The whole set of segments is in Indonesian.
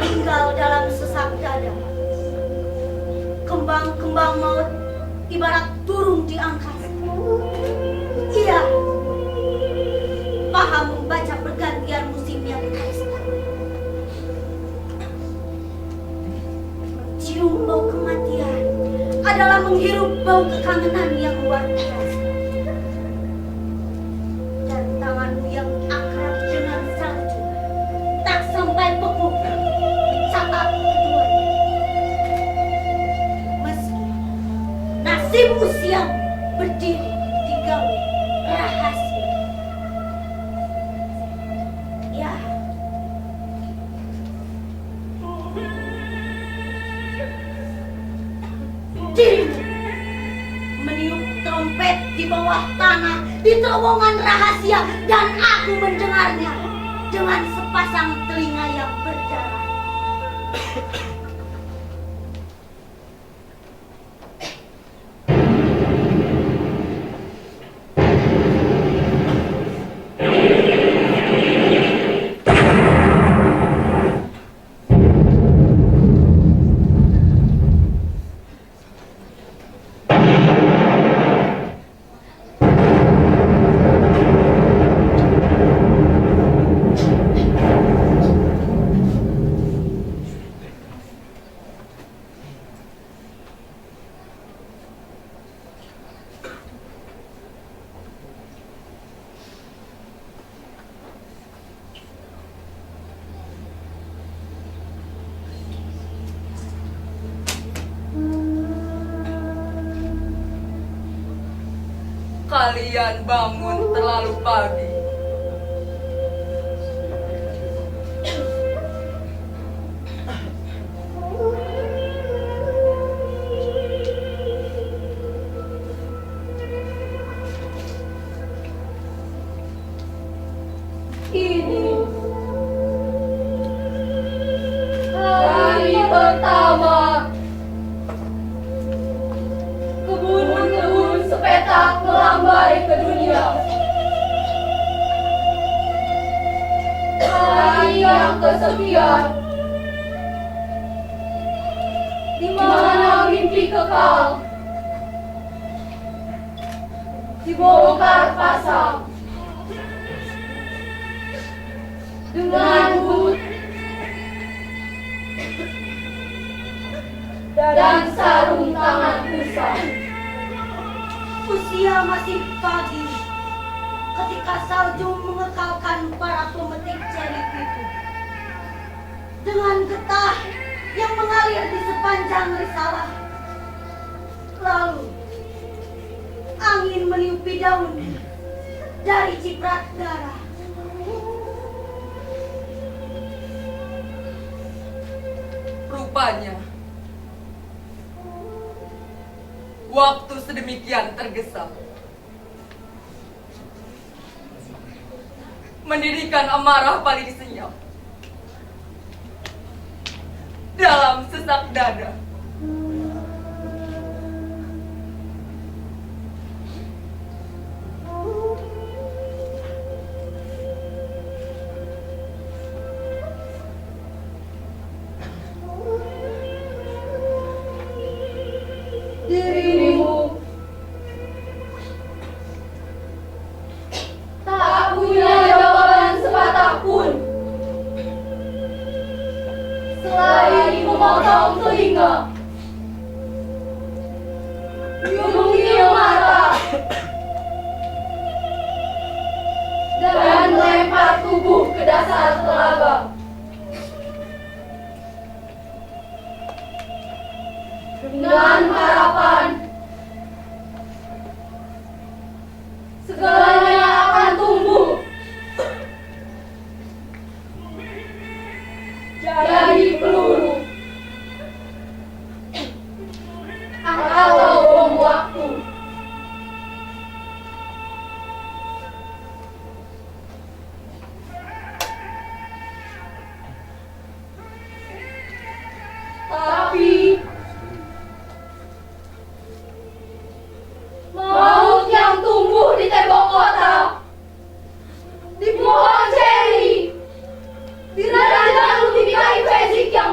tinggal dalam sesak dada. Kembang-kembang maut ibarat burung di angkasa. Ia paham membaca pergantian musim yang berpesta. Mencium bau kematian adalah menghirup bau kekangenan yang luar biasa. Dan tanganmu yang akrab dengan salju tak sampai beku mencatat keduanya. Meski nasib usiamu berdiri di gawe rahasia. Ya, dirimu meniup trompet di bawah tanah di terowongan rahasia, dan aku mendengarnya dengan sepasang telinga yang berdarah. Kalian bangun terlalu pagi. Ini hari pertama kebun-kebun sepetak melambai ke dunia. Hari yang kesekian di mana mimpi kekal dibongkar pasang dengan but dan sarung tangan usang. Usia masih pagi ketika salju mengekalkan para pemetik ceri itu. Dengan getah yang mengalir di sepanjang risalah. Lalu angin meniupi daun dari ciprat darah. Rupanya waktu sedemikian tergesa mendirikan amarah paling senyap dalam sesak dada. Dirimu tak punya jawaban sepatah pun selain memotong telinga, menggigil mata, dan melempar tubuh ke dasar telaga. Dengan harapan segalanya akan tumbuh jadi peluru atau bom waktu. Tapi maut yang tumbuh di tembok kota, di pohon ceri, di ranjang lumika Vezik yang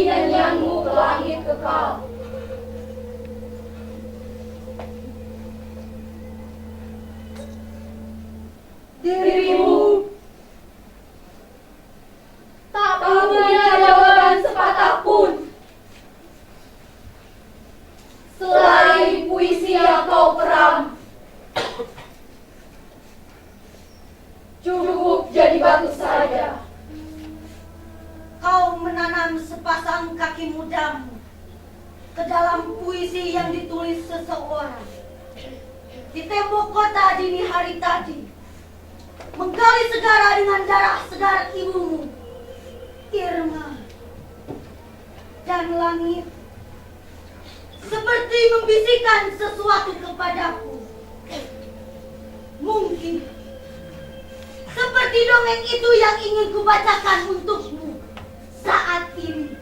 Beri nyanyianmu ke langit kekal. Dirimu tak punya jawaban sepatah pun selain puisi yang kau peram. Cukup jadi batu saja. Kau menanam sepasang kaki mudamu ke dalam puisi yang ditulis seseorang di tembok kota dini hari tadi, menggali segara dengan darah segar ibumu, Irma. Dan langit seperti membisikkan sesuatu kepadaku. Mungkin seperti dongeng itu yang ingin kubacakan untukmu saat ini.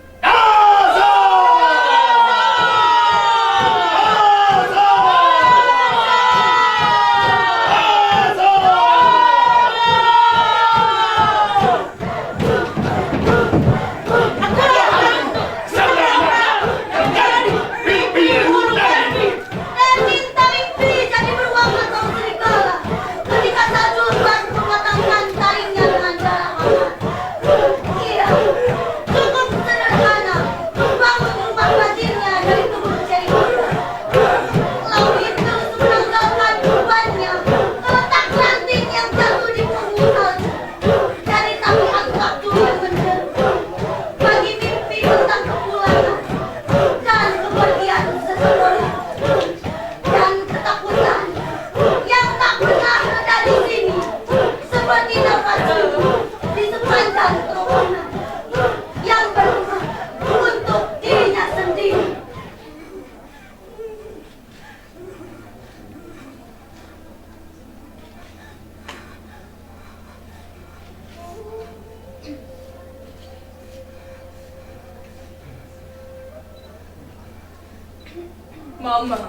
Mama,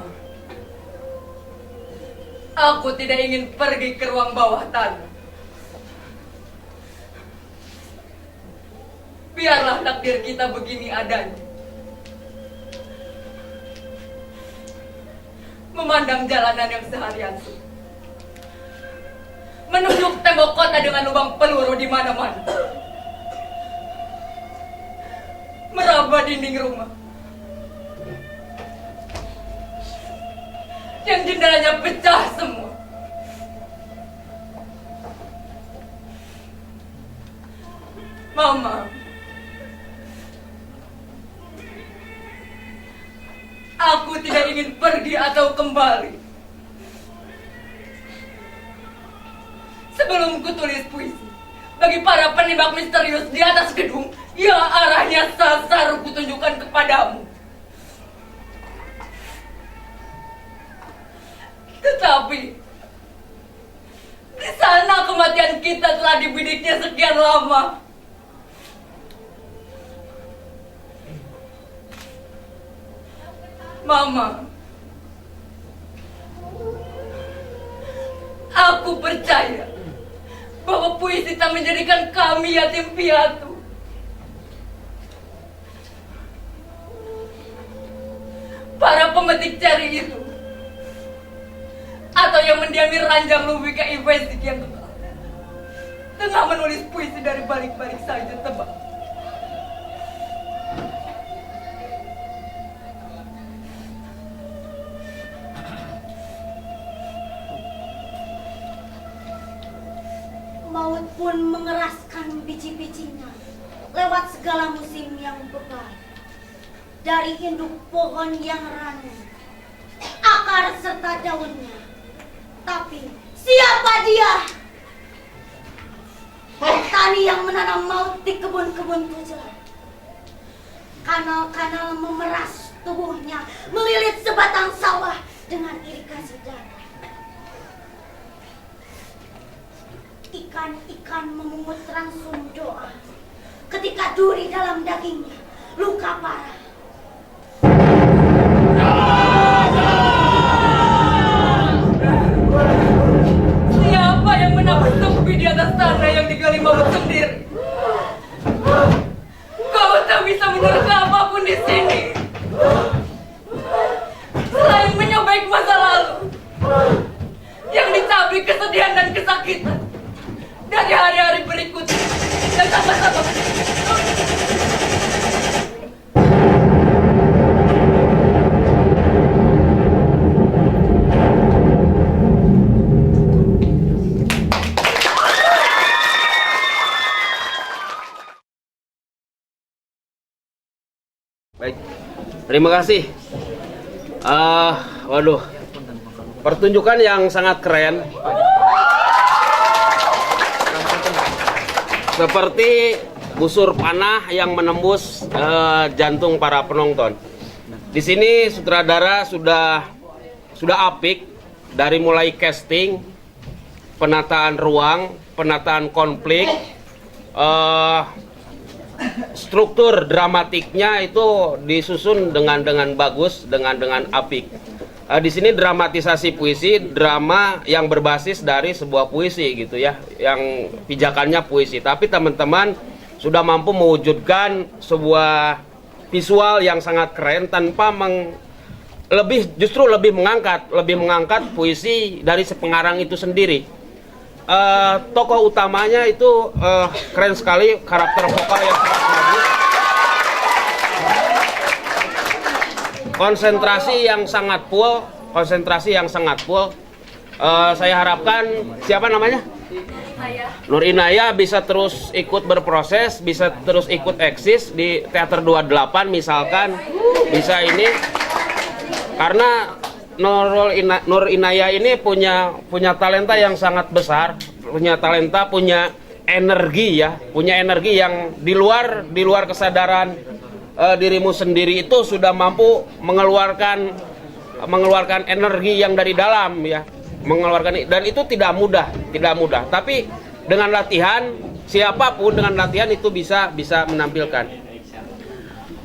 aku tidak ingin pergi ke ruang bawah tanah. Biarlah takdir kita begini adanya. Memandang jalanan yang seharian sunyi, menunduk tembok kota dengan lubang peluru di mana-mana, meraba dinding rumah yang jendelanya pecah semua. Mama, aku tidak ingin pergi atau kembali sebelum kutulis puisi bagi para penembak misterius di atas gedung yang arahnya sasar kutunjukkan kepadamu. Tetapi di sana kematian kita telah dibidiknya sekian lama. Mama, aku percaya bahwa puisi tak menjadikan kami yatim piatu. Para pemetik ceri itu, atau yang mendiami ranjang lubika investik yang kekal, tengah menulis puisi dari balik-balik saja tebak. Maut pun mengeraskan biji-bijinya lewat segala musim yang bebal. Dari induk pohon yang ranum, akar serta daunnya. Tapi siapa dia? Petani yang menanam maut di kebun-kebun tujuan. Kanal-kanal memeras tubuhnya, melilit sebatang sawah dengan irigasi darah. Ikan-ikan memungut ransum doa ketika duri dalam dagingnya luka parah. Siapa yang menabur tepi di atas tanah yang digali maut sendiri? Kau tak bisa menerkam Baik, terima kasih. Waduh, pertunjukan yang sangat keren. Seperti busur panah yang menembus jantung para penonton. Di sini sutradara sudah apik dari mulai casting, penataan ruang, penataan konflik, struktur dramatiknya itu disusun dengan bagus, dengan apik. Di sini dramatisasi puisi, drama yang berbasis dari sebuah puisi gitu ya, yang pijakannya puisi. Tapi teman-teman sudah mampu mewujudkan sebuah visual yang sangat keren tanpa justru lebih mengangkat puisi dari si pengarang itu sendiri. Tokoh utamanya itu keren sekali, karakter vokal yang sangat bagus, konsentrasi yang sangat full. Saya harapkan, siapa namanya? Nur Inaya bisa terus ikut berproses, bisa terus ikut eksis di Teater 28 misalkan, bisa ini, karena Nur Inaya ini punya talenta yang sangat besar, punya energi yang di luar kesadaran dirimu sendiri, itu sudah mampu mengeluarkan energi yang dari dalam ya, dan itu tidak mudah. Tapi dengan latihan, siapapun dengan latihan itu bisa menampilkan.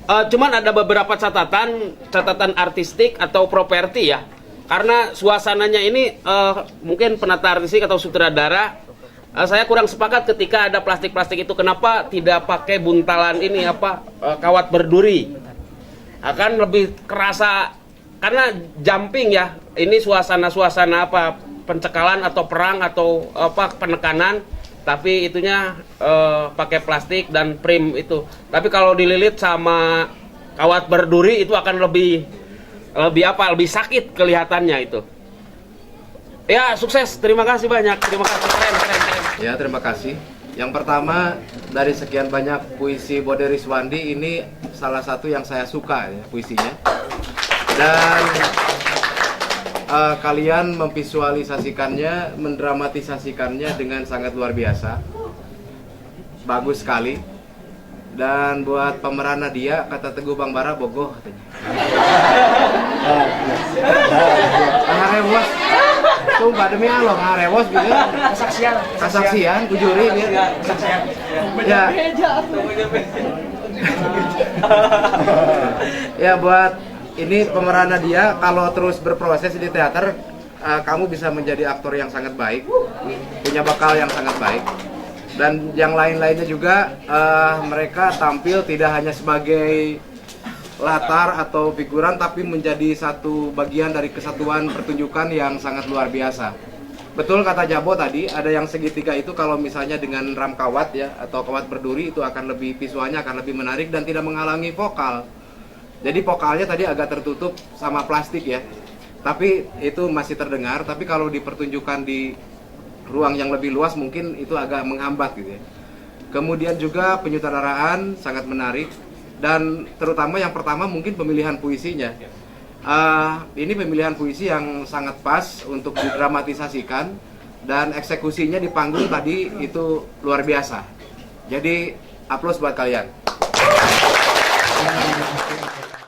Cuman ada beberapa catatan artistik atau properti ya, karena suasananya ini mungkin penata artistik atau sutradara, saya kurang sepakat ketika ada plastik itu. Kenapa tidak pakai buntalan ini kawat berduri? Akan lebih kerasa, karena jumping ya, ini suasana pencekalan atau perang atau penekanan. Tapi itunya pakai plastik dan prim itu. Tapi kalau dililit sama kawat berduri itu akan lebih sakit kelihatannya itu. Ya, sukses. Terima kasih banyak. Terima kasih. Keren. Ya, terima kasih. Yang pertama, dari sekian banyak puisi Bode Rizwandi, ini salah satu yang saya suka ya, puisinya. Dan kalian memvisualisasikannya, mendramatisasikannya dengan sangat luar biasa. Bagus sekali. Dan buat pemeran Nadia, kata Teguh Bang Bara, bogoh katanya. Ngarewos. Sumpah demi Allah, ngarewos gitu. Kesaksian, kujuri gitu. Ya. Ya, buat ini pemeran Nadia, kalau terus berproses di teater, kamu bisa menjadi aktor yang sangat baik, punya bakal yang sangat baik. Dan yang lain-lainnya juga, mereka tampil tidak hanya sebagai latar atau figuran, tapi menjadi satu bagian dari kesatuan pertunjukan yang sangat luar biasa. Betul kata Jabo tadi, ada yang segitiga itu kalau misalnya dengan ram kawat ya, atau kawat berduri, itu akan lebih, visualnya akan lebih menarik dan tidak menghalangi vokal. Jadi vokalnya tadi agak tertutup sama plastik ya, tapi itu masih terdengar. Tapi kalau dipertunjukkan di ruang yang lebih luas mungkin itu agak menghambat gitu ya. Kemudian juga penyutradaraan sangat menarik, dan terutama yang pertama mungkin pemilihan puisinya. Ini pemilihan puisi yang sangat pas untuk didramatisasikan, dan eksekusinya di panggung tadi itu luar biasa. Jadi aplaus buat kalian.